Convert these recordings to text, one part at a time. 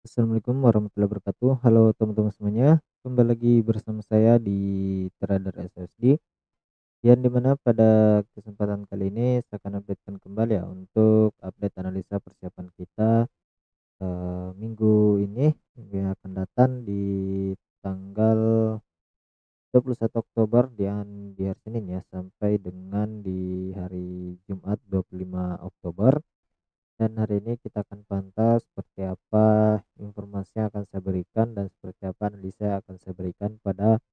Assalamualaikum warahmatullahi wabarakatuh. Halo teman-teman semuanya, kembali lagi bersama saya di Trader SSD, yang dimana pada kesempatan kali ini saya akan updatekan kembali ya untuk update analisa persiapan kita minggu ini, minggu yang akan datang di tanggal 21 Oktober dan di hari Senin ya, sampai dengan di hari Jumat 25 Oktober. Dan hari ini kita akan pantau seperti apa informasi yang akan saya berikan dan seperti apa analisa yang akan saya berikan pada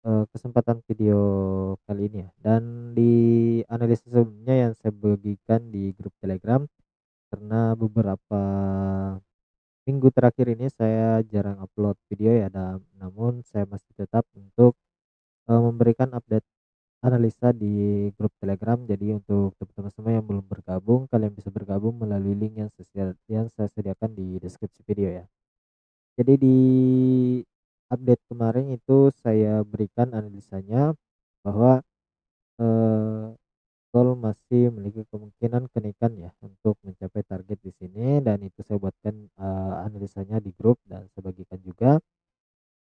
kesempatan video kali ini ya. Dan di analisa sebelumnya yang saya bagikan di grup Telegram, karena beberapa minggu terakhir ini saya jarang upload video ya, namun saya masih tetap untuk memberikan update analisa di grup Telegram. Jadi untuk teman-teman semua yang belum bergabung, kalian bisa bergabung melalui link yang saya sediakan di deskripsi video ya. Jadi di update kemarin itu saya berikan analisanya bahwa eh, Gold masih memiliki kemungkinan kenaikan ya untuk mencapai target di sini, dan itu saya buatkan analisanya di grup dan saya bagikan juga.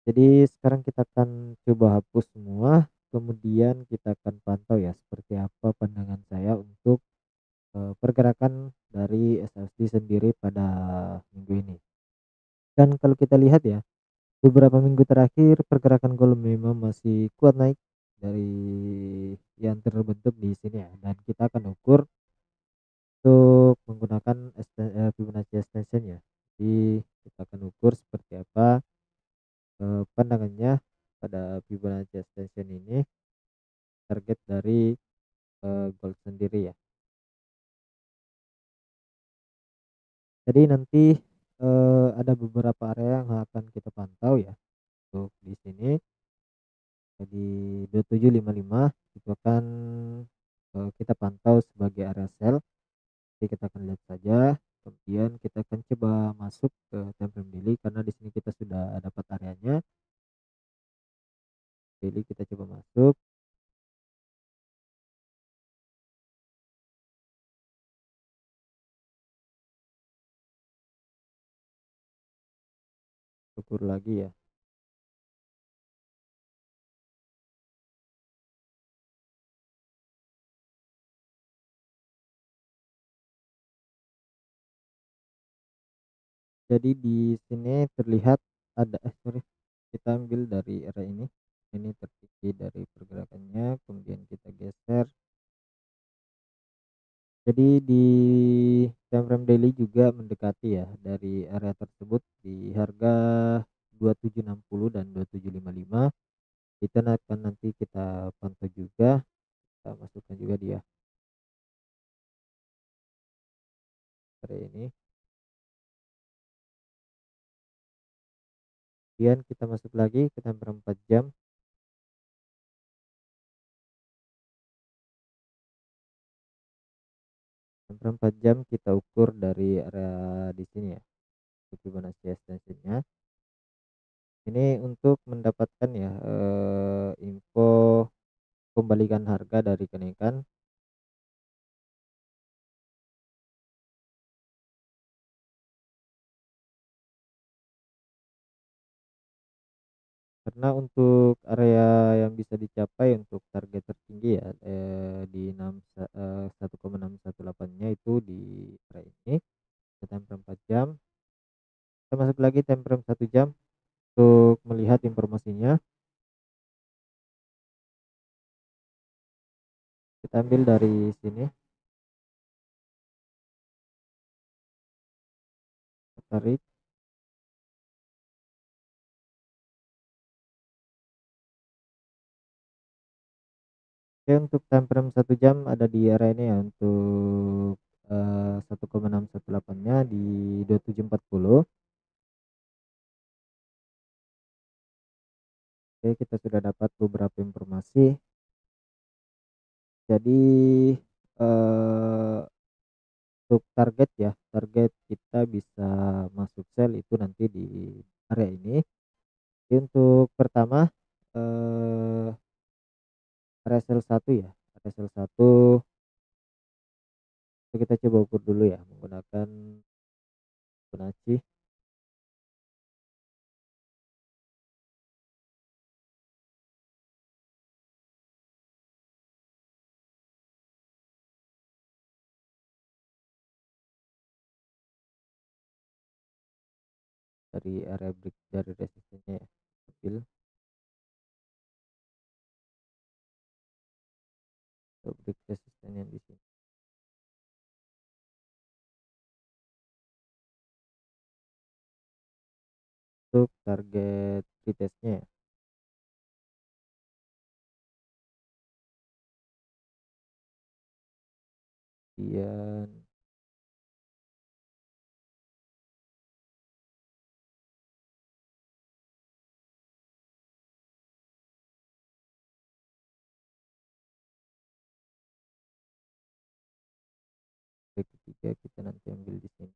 Jadi sekarang kita akan coba hapus semua, kemudian kita akan pantau ya seperti apa pandangan saya untuk pergerakan dari SLC sendiri pada minggu ini. Dan kalau kita lihat ya, beberapa minggu terakhir pergerakan gold memang masih kuat naik dari yang terbentuk di sini ya, dan kita akan ukur untuk menggunakan Fibonacci extension ya. Jadi kita akan ukur seperti apa pandangannya pada Fibonacci extension ini, target dari gold sendiri ya. Jadi nanti ada beberapa area yang akan kita pantau ya untuk di sini. Jadi 2755 itu akan kita pantau sebagai area sell. Jadi kita akan lihat saja, kemudian kita akan coba masuk ke time frame daily karena di sini kita sudah dapat areanya. Jadi kita coba masuk, ukur lagi ya. Jadi di sini terlihat ada sorry, kita ambil dari area ini tertinggi dari pergerakannya, kemudian kita geser. Jadi di time frame daily juga mendekati ya dari area tersebut di harga 2760 dan 2755. Kita akan nanti kita pantau juga, kita masukkan juga dia area ini. Kemudian kita masuk lagi ke time frame 4 jam. Time frame 4 jam kita ukur dari area di sini ya. Fibonacci extension-nya. Ini untuk mendapatkan ya info pembalikan harga dari kenaikan, karena untuk area yang bisa dicapai untuk target tertinggi ya di 1,618-nya itu di area ini, di time frame 4 jam. Kita masuk lagi time frame 1 jam untuk melihat informasinya. Kita ambil dari sini, tarik. Oke, untuk time frame 1 jam ada di area ini ya untuk 1,618-nya di 2740. Oke, kita sudah dapat beberapa informasi. Jadi untuk target ya, target kita bisa masuk sell itu nanti di area ini. Jadi untuk pertama area sell 1 ya, area sell 1 kita coba ukur dulu ya menggunakan Fibonacci. dari area break dari resistennya ya, ambil untuk break resisten yang di sini. Untuk target retestnya ya, kemudian break ketiga kita nanti ambil di sini.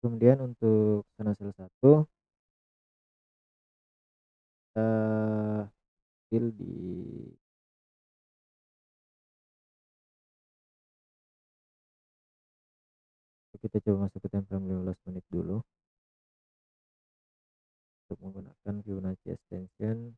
Kemudian untuk Senasil 1 kita ambil di, kita coba masuk ke time frame 15 menit dulu untuk menggunakan Fibonacci extension.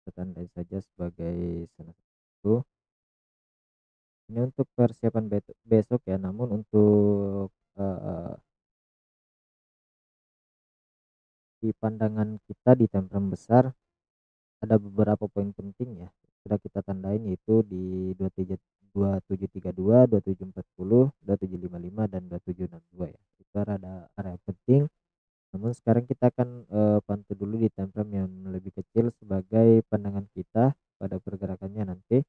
Kita tandai saja sebagai Senasil 1. Ini untuk persiapan besok ya, namun untuk di pandangan kita di time frame besar ada beberapa poin penting ya, sudah kita tandain, yaitu di 2732, 2740, 2755 dan 2762 ya. Itu ada area penting. Namun sekarang kita akan pantau dulu di time frame yang lebih kecil sebagai pandangan kita pada pergerakannya nanti.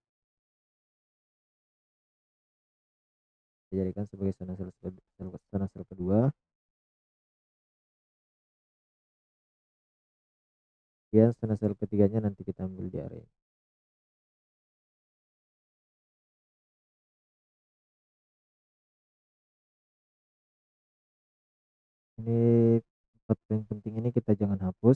Dijadikan sebagai Senasil kedua. Kemudian Senasil ketiganya nanti kita ambil di area ini. Ini 4 poin penting ini kita jangan hapus.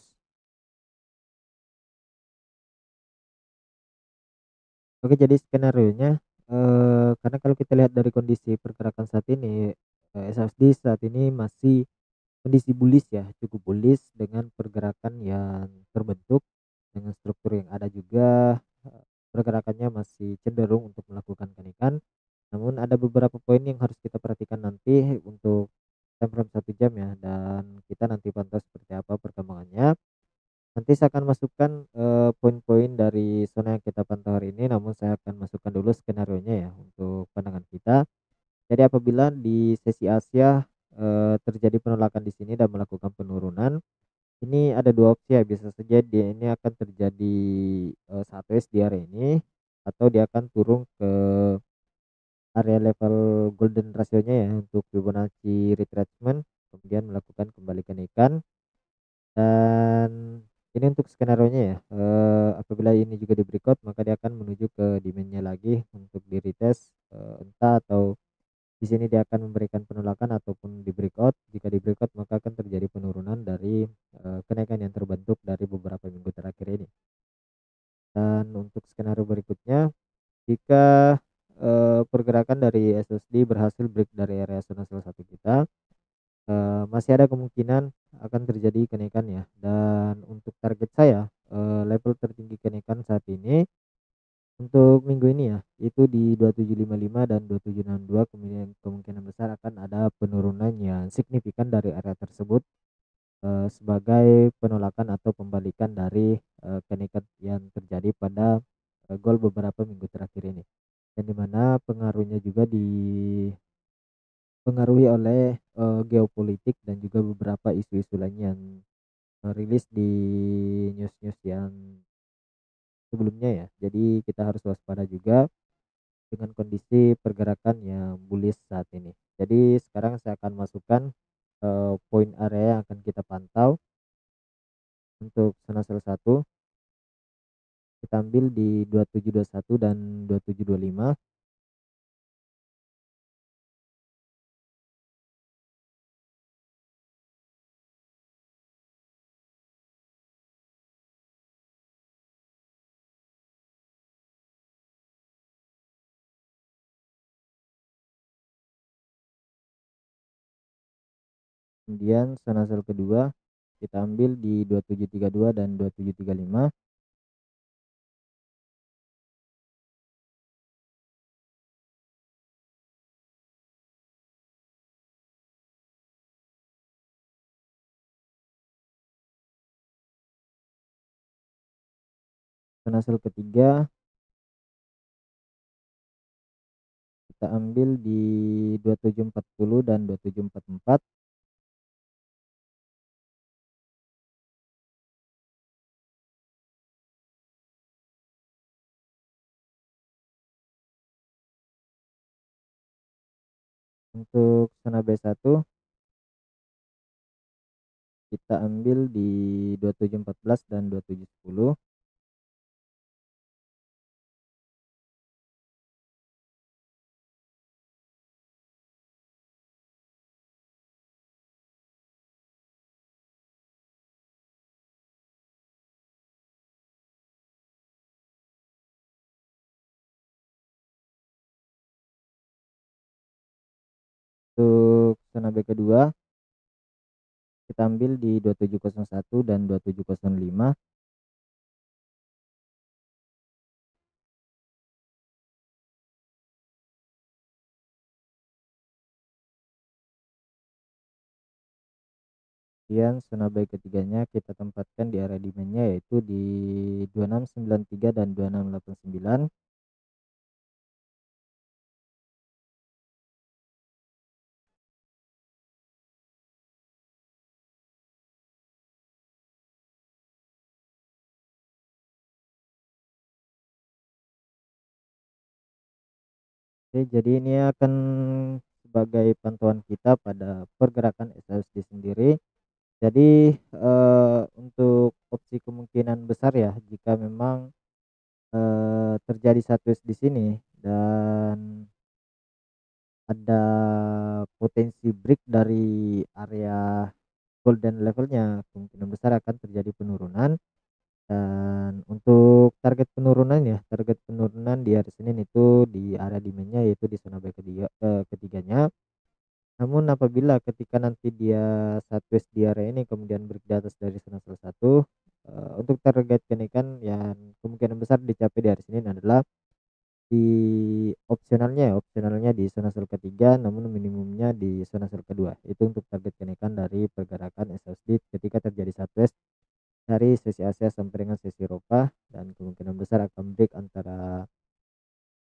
Oke, jadi skenarionya, karena kalau kita lihat dari kondisi pergerakan saat ini, SHFD saat ini masih kondisi bullish ya, cukup bullish dengan pergerakan yang terbentuk, dengan struktur yang ada juga, pergerakannya masih cenderung untuk melakukan kenaikan. Namun ada beberapa poin yang harus kita perhatikan nanti untuk time frame 1 jam ya, dan kita nanti pantau seperti apa perkembangannya. Nanti saya akan masukkan, poin-poin dari zona yang kita pantau hari ini, namun saya akan masukkan dulu skenarionya ya untuk pandangan kita. Jadi apabila di sesi Asia, terjadi penolakan di sini dan melakukan penurunan, ini ada 2 opsi ya, bisa saja dia ini akan terjadi, sideways di area ini, atau dia akan turun ke area level golden ratio-nya ya untuk Fibonacci retracement, kemudian melakukan kembali kenaikan. Dan ini untuk skenarionya ya, apabila ini juga di breakout maka dia akan menuju ke demand-nya lagi untuk di retest, entah atau di sini dia akan memberikan penolakan ataupun di breakout. Jika di breakout maka akan terjadi penurunan dari, kenaikan yang terbentuk dari beberapa minggu terakhir ini. Dan untuk skenario berikutnya, jika, pergerakan dari SSD berhasil break dari area zona salah satu kita, masih ada kemungkinan akan terjadi kenaikan ya, dan untuk target saya, level tertinggi kenaikan saat ini untuk minggu ini ya, itu di 2755 dan 2762, kemudian kemungkinan besar akan ada penurunan yang signifikan dari area tersebut, sebagai penolakan atau pembalikan dari, kenaikan yang terjadi pada, goal beberapa minggu terakhir ini. Yang dimana pengaruhnya juga dipengaruhi oleh, geopolitik dan juga beberapa isu-isu lain yang, rilis di news-news yang sebelumnya ya. Jadi kita harus waspada juga dengan kondisi pergerakan yang bullish saat ini. Jadi sekarang saya akan masukkan, poin area yang akan kita pantau. Untuk Sonasel 1 kita ambil di 2721 dan 2725. Kemudian Sonasel kedua kita ambil di 2732 dan 2735. Sonasel ketiga kita ambil di 2740 dan 2744. Untuk zona B1 kita ambil di 2714 dan 2710. Untuk zona B kedua kita ambil di 2701 dan 2705. Kemudian zona buy ketiganya kita tempatkan di area demand-nya yaitu di 2693 dan 2689. Oke, jadi ini akan sebagai pantauan kita pada pergerakan SHSG sendiri. Jadi untuk opsi kemungkinan besar ya jika memang terjadi satu di sini dan ada potensi break dari area golden levelnya, kemungkinan besar akan terjadi penurunan. Dan untuk target penurunan di hari Senin itu di area demand-nya yaitu di zona buy ketiganya. Namun apabila ketika nanti dia sideways di area ini kemudian break di atas dari zona salah satu, untuk target kenaikan yang kemungkinan besar dicapai di hari Senin adalah di opsionalnya di zona sell ketiga, namun minimumnya di zona sell kedua. Itu untuk target kenaikan dari pergerakan SHSG ketika terjadi sideways dari sesi Asia sampai dengan sesi Eropa, dan kemungkinan besar akan break antara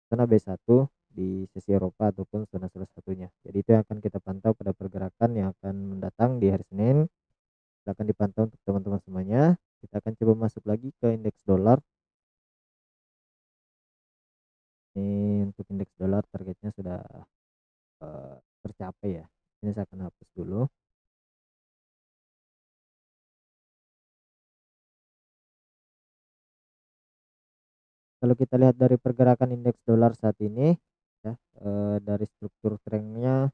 zona B1 di sesi Eropa ataupun zona salah satunya. Jadi itu yang akan kita pantau pada pergerakan yang akan mendatang di hari Senin. Silakan dipantau untuk teman-teman semuanya. Kita akan coba masuk lagi ke indeks dolar. Ini untuk indeks dolar targetnya sudah tercapai ya. Ini saya akan hapus dulu. Kalau kita lihat dari pergerakan indeks dolar saat ini ya, dari struktur trennya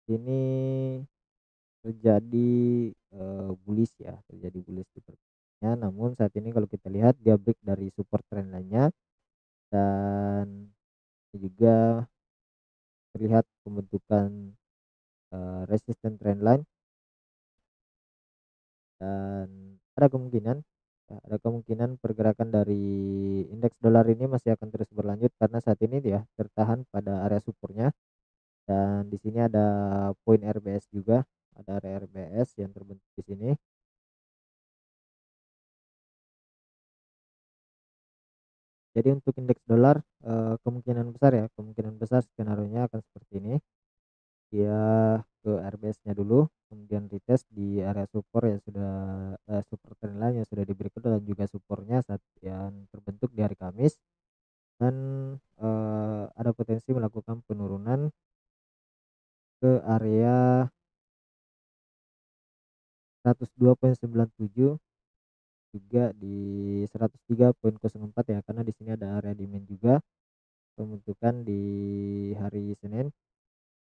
ini terjadi bullish ya, terjadi bullish di pergerakannya. Namun saat ini kalau kita lihat dia break dari support trend lainnya dan juga terlihat pembentukan resisten trendline, dan ada kemungkinan pergerakan dari indeks dolar ini masih akan terus berlanjut karena saat ini dia tertahan pada area supportnya, dan di sini ada poin RBS juga, ada area RBS yang terbentuk di sini. Jadi untuk indeks dolar kemungkinan besar skenario-nya akan seperti ini. Dia ke RBS-nya dulu, kemudian retest di area support yang sudah support trendline yang sudah diberi dan juga supportnya saat yang terbentuk di hari Kamis, dan ada potensi melakukan penurunan ke area 102,97 juga di 103,04 ya, karena di sini ada area demand juga pembentukan di hari Senin,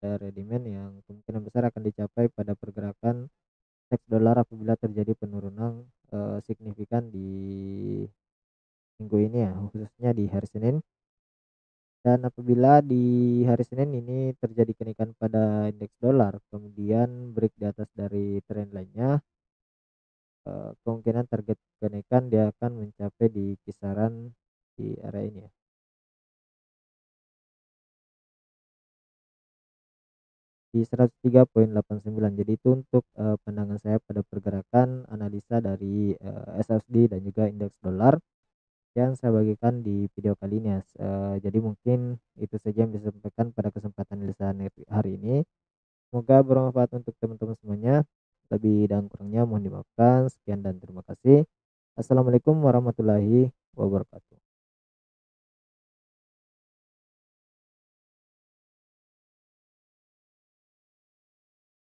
area demand yang kemungkinan besar akan dicapai pada pergerakan teks dolar apabila terjadi penurunan, signifikan di minggu ini ya, khususnya di hari Senin. Dan apabila di hari Senin ini terjadi kenaikan pada indeks dolar, kemudian break di atas dari trend lainnya, kemungkinan target kenaikan dia akan mencapai di kisaran di area ini ya, di 103,89. Jadi itu untuk, pandangan saya pada pergerakan analisa dari, SLSD dan juga indeks dolar yang saya bagikan di video kali ini ya. Jadi mungkin itu saja yang bisa saya sampaikan pada kesempatan lisan hari ini. Semoga bermanfaat untuk teman-teman semuanya. Lebih dan kurangnya mohon dimaafkan. Sekian dan terima kasih. Assalamualaikum warahmatullahi wabarakatuh.